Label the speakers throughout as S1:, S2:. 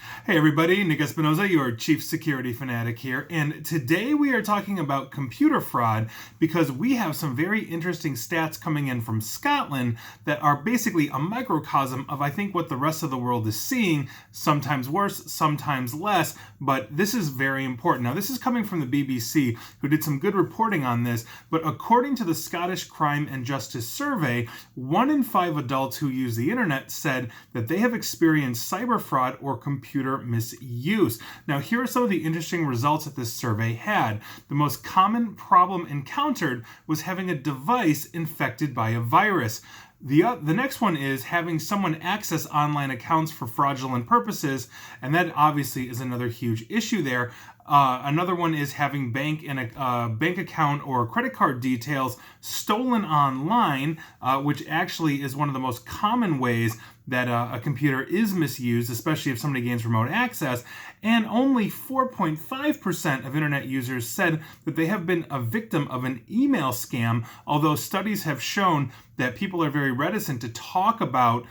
S1: Hey everybody, Nick Espinoza, your chief security fanatic here, and today we are talking about computer fraud because we have some very interesting stats coming in from Scotland that are basically a microcosm of I think what the rest of the world is seeing, sometimes worse, sometimes less, but this is very important. Now this is coming from the BBC, who did some good reporting on this, but according to the Scottish Crime and Justice Survey, 1 in 5 adults who use the internet said that they have experienced cyber fraud or computer misuse. Now, here are some of the interesting results that this survey had. The most common problem encountered was having a device infected by a virus. The next one is having someone access online accounts for fraudulent purposes, and that obviously is another huge issue there. Another one is having bank account or credit card details stolen online, which actually is one of the most common ways that a computer is misused, especially if somebody gains remote access. And only 4.5% of internet users said that they have been a victim of an email scam, although studies have shown that people are very reticent to talk about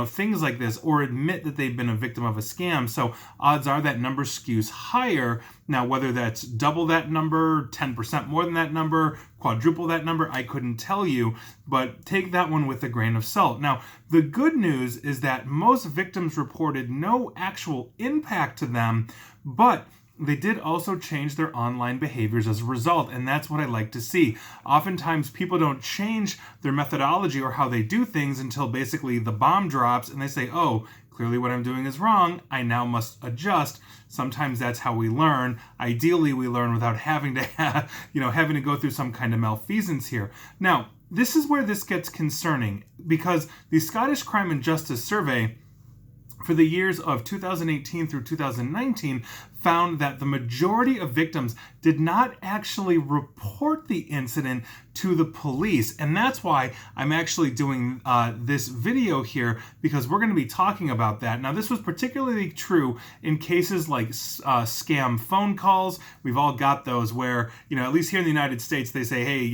S1: things like this or admit that they've been a victim of a scam. So odds are that number skews higher. Now, whether that's double that number, 10% more than that number, quadruple that number, I couldn't tell you, but take that one with a grain of salt. Now, the good news is that most victims reported no actual impact to them, but they did also change their online behaviors as a result, and that's what I like to see. Oftentimes, people don't change their methodology or how they do things until basically the bomb drops and they say, oh, clearly what I'm doing is wrong, I now must adjust. Sometimes that's how we learn. Ideally, we learn without having to go through some kind of malfeasance here. Now, this is where this gets concerning, because the Scottish Crime and Justice Survey for the years of 2018 through 2019 found that the majority of victims did not actually report the incident to the police. And that's why I'm actually doing this video here, because we're going to be talking about that. Now, this was particularly true in cases like scam phone calls. We've all got those where, at least here in the United States, they say, hey,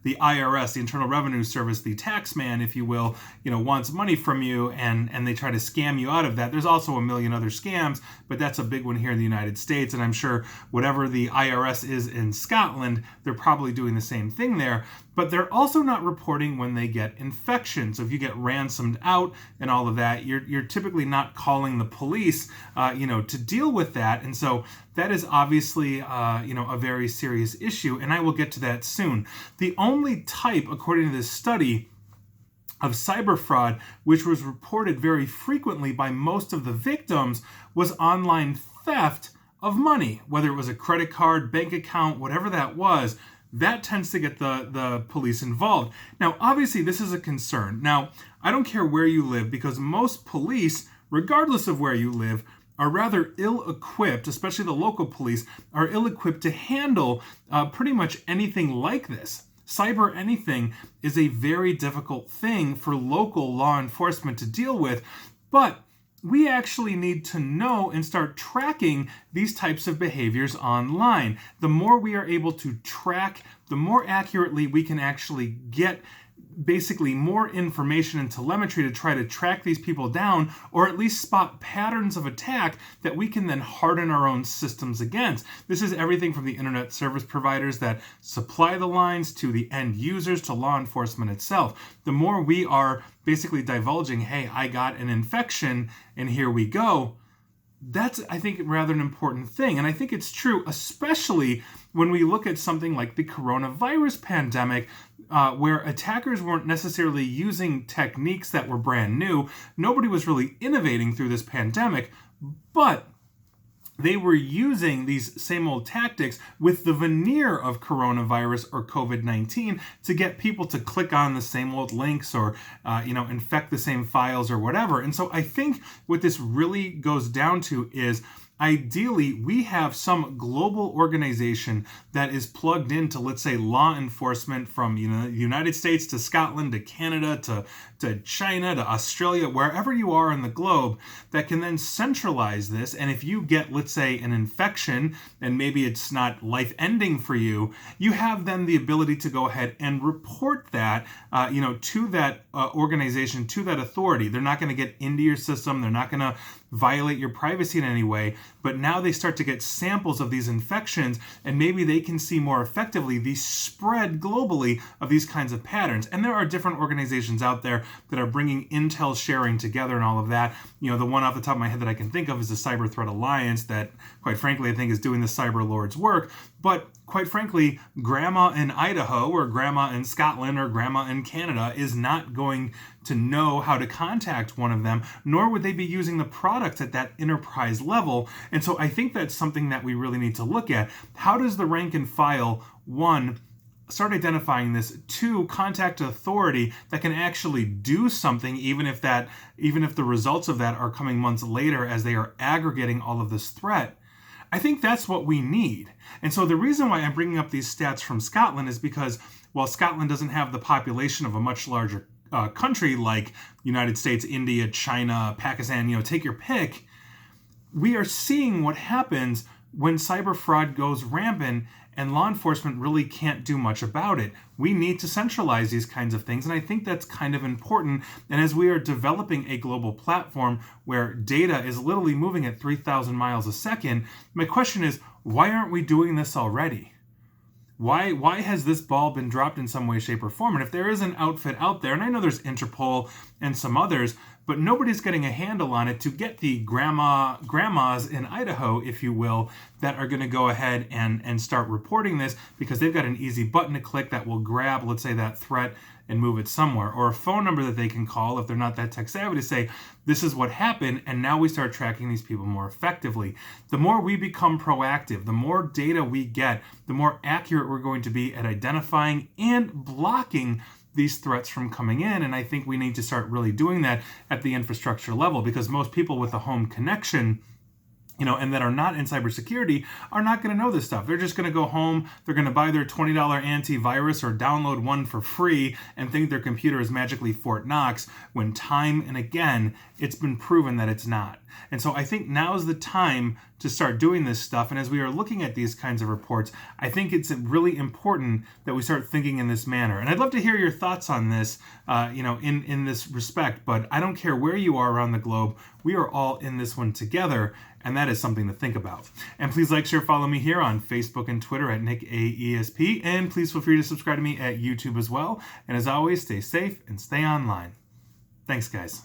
S1: the IRS, the Internal Revenue Service, the tax man, if you will, wants money from you, and they try to scam you out of that. There's also a million other scams, but that's a big one here in the United States, and I'm sure whatever the IRS is in Scotland, they're probably doing the same thing there. But they're also not reporting when they get infections. So if you get ransomed out and all of that, you're typically not calling the police, to deal with that. And so that is obviously, a very serious issue. And I will get to that soon. The only type, according to this study, of cyber fraud, which was reported very frequently by most of the victims, was online theft of money, whether it was a credit card, bank account, whatever that was. That tends to get the police involved. Now, obviously, this is a concern. Now, I don't care where you live, because most police, regardless of where you live, are rather ill-equipped, especially the local police, are ill-equipped to handle pretty much anything like this. Cyber anything is a very difficult thing for local law enforcement to deal with, but we actually need to know and start tracking these types of behaviors online. The more we are able to track, the more accurately we can actually get basically more information and telemetry to try to track these people down, or at least spot patterns of attack that we can then harden our own systems against. This is everything from the internet service providers that supply the lines to the end users to law enforcement itself. The more we are basically divulging, hey, I got an infection and here we go, that's, I think, rather an important thing. And I think it's true, especially when we look at something like the coronavirus pandemic, where attackers weren't necessarily using techniques that were brand new. Nobody was really innovating through this pandemic, but they were using these same old tactics with the veneer of coronavirus or COVID-19 to get people to click on the same old links or, infect the same files or whatever. And so I think what this really goes down to is, ideally, we have some global organization that is plugged into, let's say, law enforcement from the United States to Scotland to Canada to China to Australia, wherever you are in the globe, that can then centralize this. And if you get, let's say, an infection, and maybe it's not life-ending for you, you have then the ability to go ahead and report that, to that organization, to that authority. They're not going to get into your system. They're not going to violate your privacy in any way, but now they start to get samples of these infections, and maybe they can see more effectively the spread globally of these kinds of patterns. And there are different organizations out there that are bringing intel sharing together and all of that. The one off the top of my head that I can think of is the Cyber Threat Alliance that, quite frankly, I think is doing the cyber lords work. But quite frankly, grandma in Idaho or grandma in Scotland or grandma in Canada is not going to know how to contact one of them, nor would they be using the products at that enterprise level. And so I think that's something that we really need to look at. How does the rank and file, one, start identifying this, two, contact authority that can actually do something, even if the results of that are coming months later as they are aggregating all of this threat? I think that's what we need. And so the reason why I'm bringing up these stats from Scotland is because while Scotland doesn't have the population of a much larger country like United States, India, China, Pakistan, take your pick, we are seeing what happens when cyber fraud goes rampant and law enforcement really can't do much about it. We need to centralize these kinds of things, and I think that's kind of important. And as we are developing a global platform where data is literally moving at 3,000 miles a second, my question is, why aren't we doing this already? Why has this ball been dropped in some way, shape, or form? And if there is an outfit out there, and I know there's Interpol and some others, but nobody's getting a handle on it to get the grandmas in Idaho, if you will, that are going to go ahead and start reporting this because they've got an easy button to click that will grab, let's say, that threat and move it somewhere, or a phone number that they can call if they're not that tech savvy to say, this is what happened, and now we start tracking these people more effectively. The more we become proactive, the more data we get, the more accurate we're going to be at identifying and blocking these threats from coming in. And I think we need to start really doing that at the infrastructure level, because most people with a home connection and that are not in cybersecurity are not going to know this stuff. They're just going to go home, they're going to buy their $20 antivirus or download one for free and think their computer is magically Fort Knox, when time and again, it's been proven that it's not. And so I think now is the time to start doing this stuff. And as we are looking at these kinds of reports, I think it's really important that we start thinking in this manner. And I'd love to hear your thoughts on this, in this respect. But I don't care where you are around the globe. We are all in this one together. And that is something to think about. And please like, share, follow me here on Facebook and Twitter at NickAESP. And please feel free to subscribe to me at YouTube as well. And as always, stay safe and stay online. Thanks, guys.